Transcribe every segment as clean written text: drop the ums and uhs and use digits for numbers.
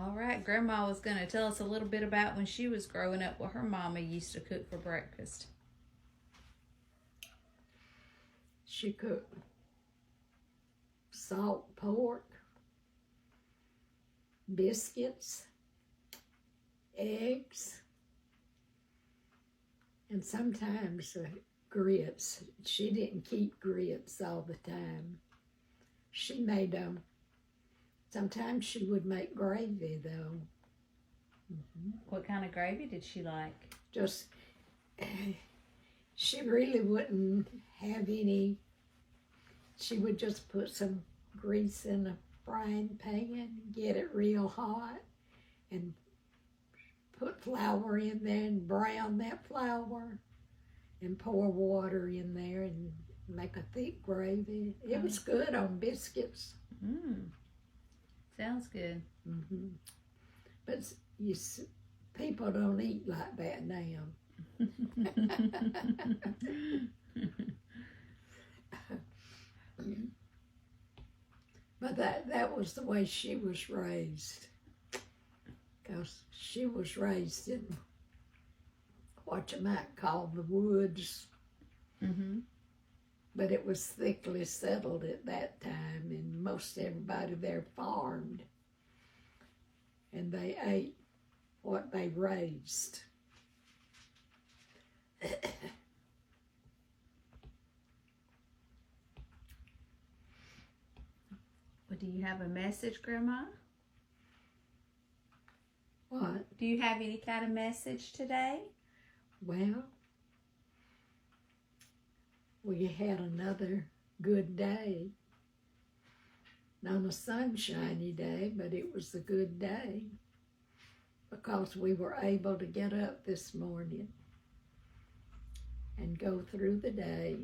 All right, Grandma was going to tell us a little bit about when she was growing up, what her mama used to cook for breakfast. She cooked salt pork, biscuits, eggs, and sometimes grits. She didn't keep grits all the time. She made them. Sometimes she would make gravy, though. What kind of gravy did she like? Just, she really wouldn't have any. She would just put some grease in a frying pan, get it real hot, and put flour in there and brown that flour and pour water in there and make a thick gravy. It was good on biscuits. Sounds good. But people don't eat like that now. But that was the way she was raised. Because she was raised in what you might call the woods. But it was thickly settled at that time, and most everybody there farmed. And they ate what they raised. Well, do you have a message, Grandma? What? Do you have any kind of message today? Well, we had another good day. Not a sunshiny day, but it was a good day because we were able to get up this morning and go through the day,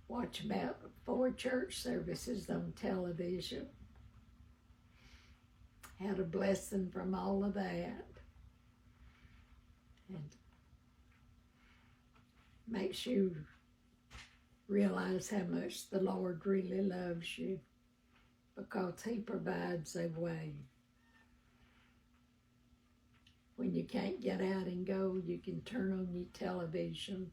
watch about 4 church services on television. Had a blessing from all of that. And makes you realize how much the Lord really loves you because He provides a way. When you can't get out and go, you can turn on your television.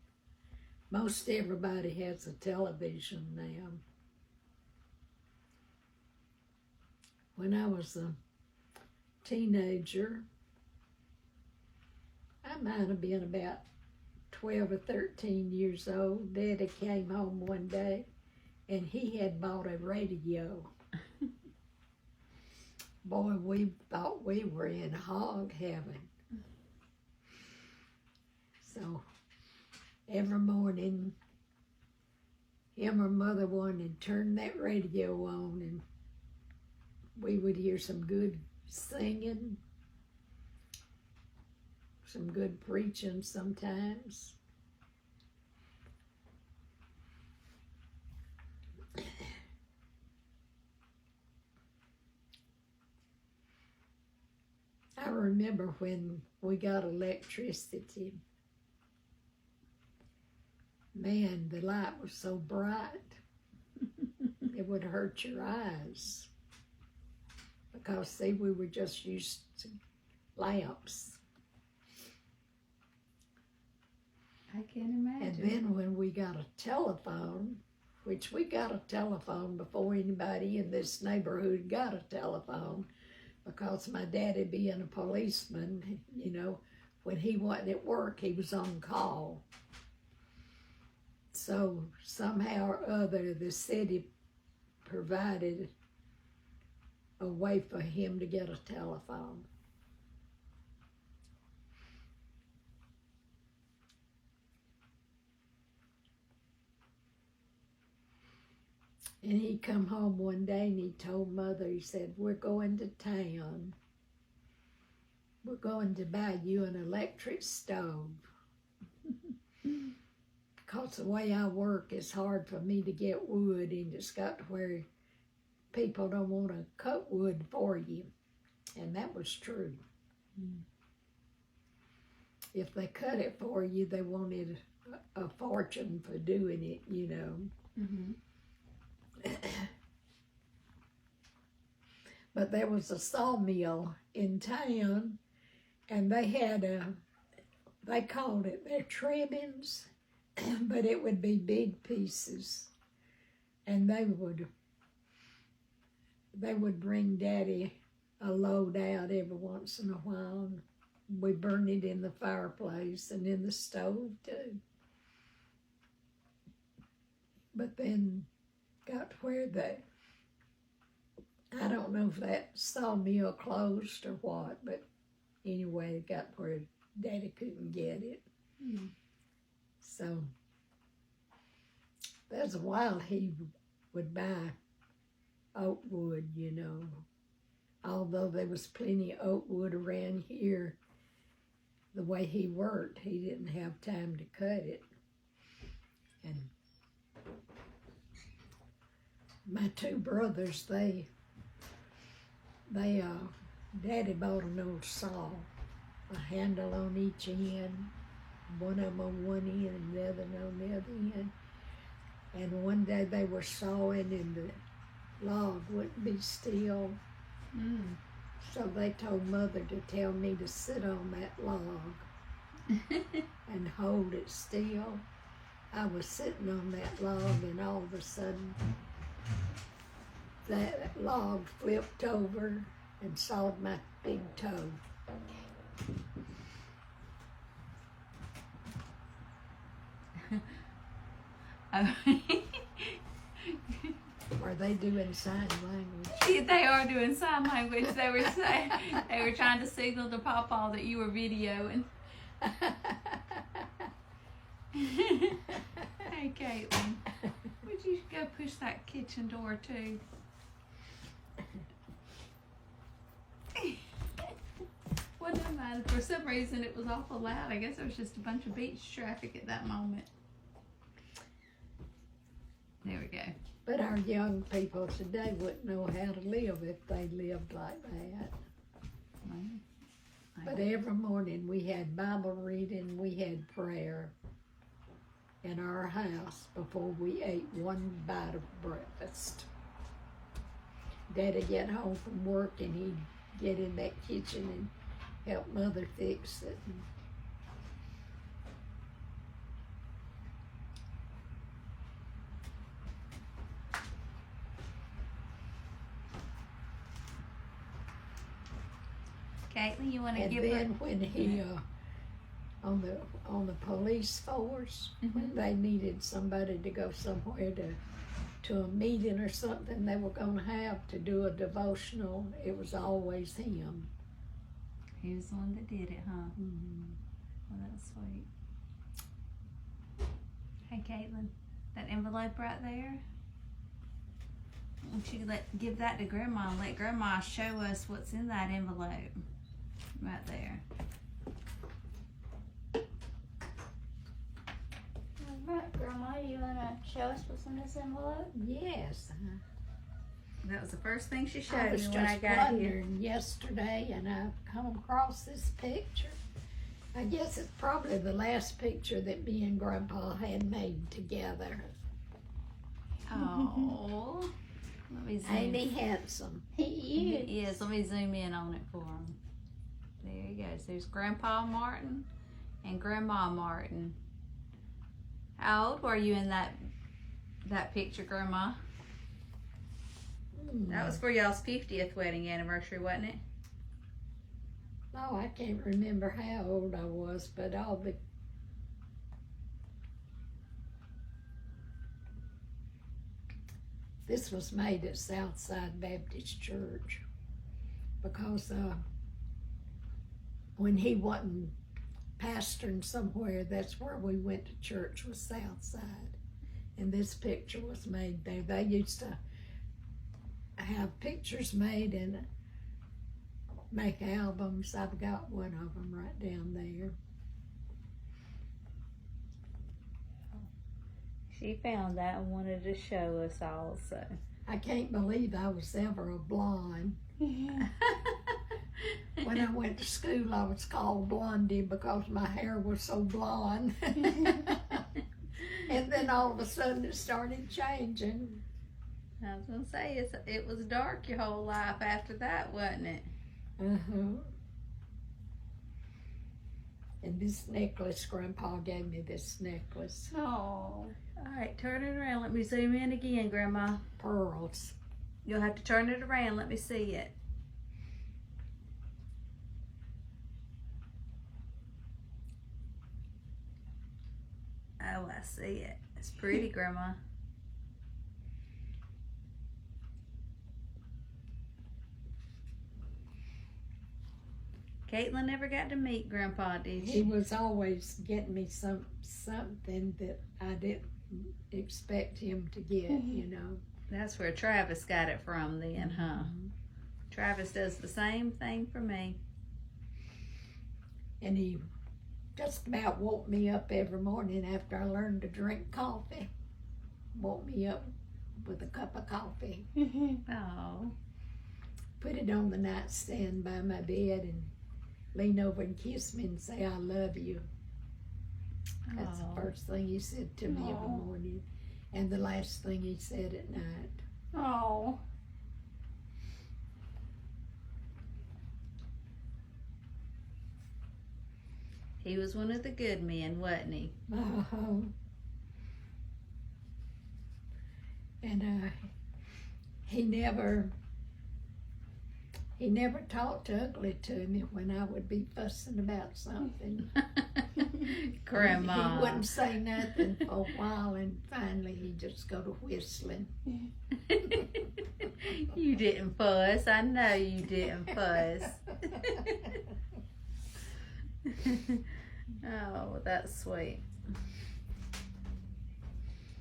Most everybody has a television now. When I was a teenager, I might have been about 12 or 13 years old. Daddy came home one day and he had bought a radio. Boy, we thought we were in hog heaven. So every morning, him or Mother wanted to turn that radio on and we would hear some good singing, some good preaching sometimes. I remember when we got electricity. Man, the light was so bright, it would hurt your eyes. Because, see, we were just used to lamps. I can imagine. And then when we got a telephone, which we got a telephone before anybody in this neighborhood got a telephone, because my daddy being a policeman, you know, when he wasn't at work, he was on call. So somehow or other, the city provided a way for him to get a telephone. And he come home one day and he told Mother, he said, "We're going to town. We're going to buy you an electric stove. Because the way I work, it's hard for me to get wood, and it's got to where people don't want to cut wood for you." And that was true. If they cut it for you, they wanted a fortune for doing it, you know. but there was a sawmill in town, and they had they called it their trimmings, but it would be big pieces, and they would bring Daddy a load out every once in a while. We burned it in the fireplace and in the stove too. But then got to where I don't know if that sawmill closed or what, but anyway, it got where Daddy couldn't get it. Mm. So there's a while he would buy oak wood, you know. Although there was plenty of oak wood around here, the way he worked, he didn't have time to cut it. And my two brothers, Daddy bought an old saw, a handle on each end, one of them on one end and the other on the other end. And one day they were sawing and the log wouldn't be still. Mm. So they told Mother to tell me to sit on that log and hold it still. I was sitting on that log, and all of a sudden that log flipped over and sawed my big toe. Are they doing sign language? They are doing sign language. They were trying to signal to Pawpaw that you were videoing. Hey, Caitlin, would you go push that kitchen door too? Well, no matter. For some reason, it was awful loud. I guess it was just a bunch of beach traffic at that moment. There we go. But our young people today wouldn't know how to live if they lived like that. But every morning we had Bible reading, we had prayer in our house before we ate one bite of breakfast. Dad'd get home from work and he'd get in that kitchen and help Mother fix it. Caitlin, you want to And give then her? when he on the police force, when they needed somebody to go somewhere to a meeting or something they were going to have to do a devotional, it was always him. He was the one that did it, huh? Mm-hmm. Well, that's sweet. Hey, Caitlin, that envelope right there. Why don't you give that to Grandma and let Grandma show us what's in that envelope right there. Alright, Grandma, you want to show us what's in this envelope? Yes. That was the first thing she I showed was me just when I got here. wondering yesterday, and I come across this picture. I guess it's probably the last picture that me and Grandpa had made together. Oh, let me zoom. Ain't he handsome? He is. He is. Let me zoom in on it for him. There he goes. There's Grandpa Martin and Grandma Martin. How old were you in that picture, Grandma? That was for y'all's 50th wedding anniversary, wasn't it? No, I can't remember how old I was, but this was made at Southside Baptist Church because when he wasn't pastoring somewhere, that's where we went to church, was Southside. And this picture was made there. They used to have pictures made and make albums. I've got one of them right down there. She found that and wanted to show us also. I can't believe I was ever a blonde. When I went to school, I was called Blondie because my hair was so blonde. And then all of a sudden it started changing. I was gonna say it was dark your whole life after that, wasn't it? And this necklace, Grandpa gave me this necklace. Oh. All right, turn it around. Let me zoom in again, Grandma. Pearls. You'll have to turn it around. Let me see it. Oh, I see it. It's pretty, Grandma. Caitlin never got to meet Grandpa, did He she? was always getting me something that I didn't expect him to get, you know. That's where Travis got it from then, huh? Travis does the same thing for me. And he just about woke me up every morning after I learned to drink coffee. Woke me up with a cup of coffee. Oh. Put it on the nightstand by my bed and lean over and kiss me and say, I love you. That's Aw. the first thing he said to me every morning. And the last thing he said at night. Oh. He was one of the good men, wasn't he? And he never talked ugly to me when I would be fussing about something. Grandma. He wouldn't say nothing for a while, and finally he'd just go to whistling. You didn't fuss. I know you didn't fuss. Oh, that's sweet.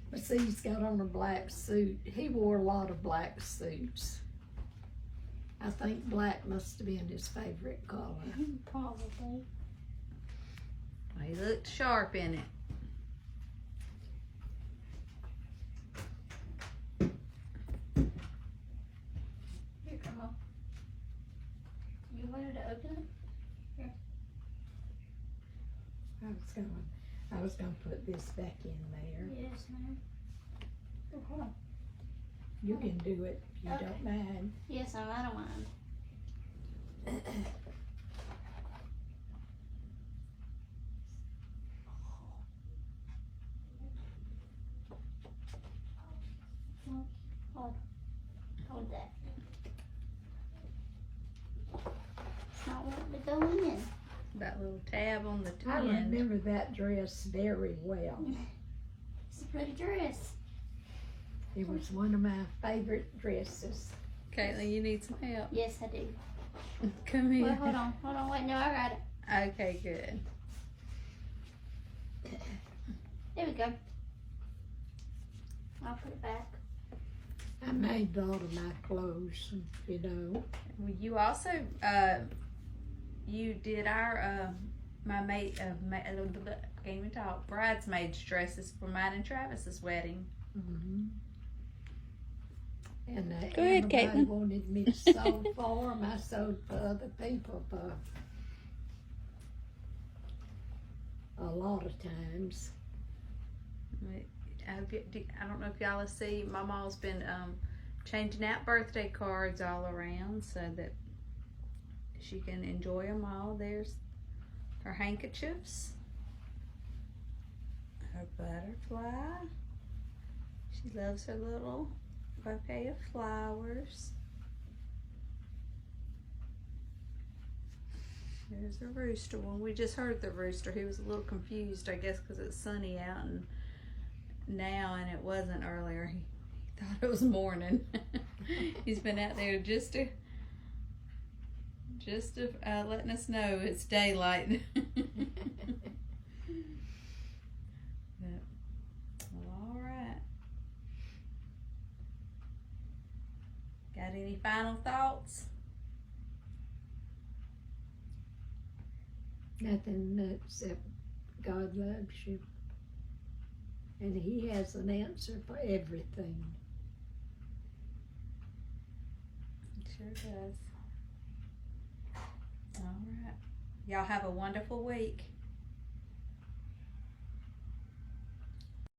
But see, he's got on a black suit. He wore a lot of black suits. I think black must have been his favorite color. Probably. He looked sharp in it. Here, Grandma. You wanted to open it? I was gonna put this back in there. Yes, ma'am. Oh, hold on. You can do it if you Okay. don't mind. Yes, ma'am, I don't mind. Hold that. It's not wanting to go in. That little tab on the I end. remember that dress very well. It's a pretty dress. It was one of my favorite dresses. Caitlin, you need some help. Yes, I do. Come here. Well, hold on, wait, no, I got it. Okay, good. There we go. I'll put it back. I made a lot of my clothes, you know. Well, you also, you did our, my can't even talk, bridesmaids dresses for mine and Travis's wedding. Mm-hmm. And Go ahead, everybody Caitlin. wanted me to sew for them. I sewed for other people for a lot of times. I don't know if y'all will see, my mom's been changing out birthday cards all around so that she can enjoy them all. There's her handkerchiefs, her butterfly. She loves her little bouquet of flowers. There's the rooster one. We just heard the rooster. He was a little confused, I guess, because it's sunny out and now, and it wasn't earlier. He thought it was morning. He's been out there just to letting us know it's daylight. Well, all right. Got any final thoughts? Nothing except God loves you. And He has an answer for everything. It sure does. All right. Y'all have a wonderful week.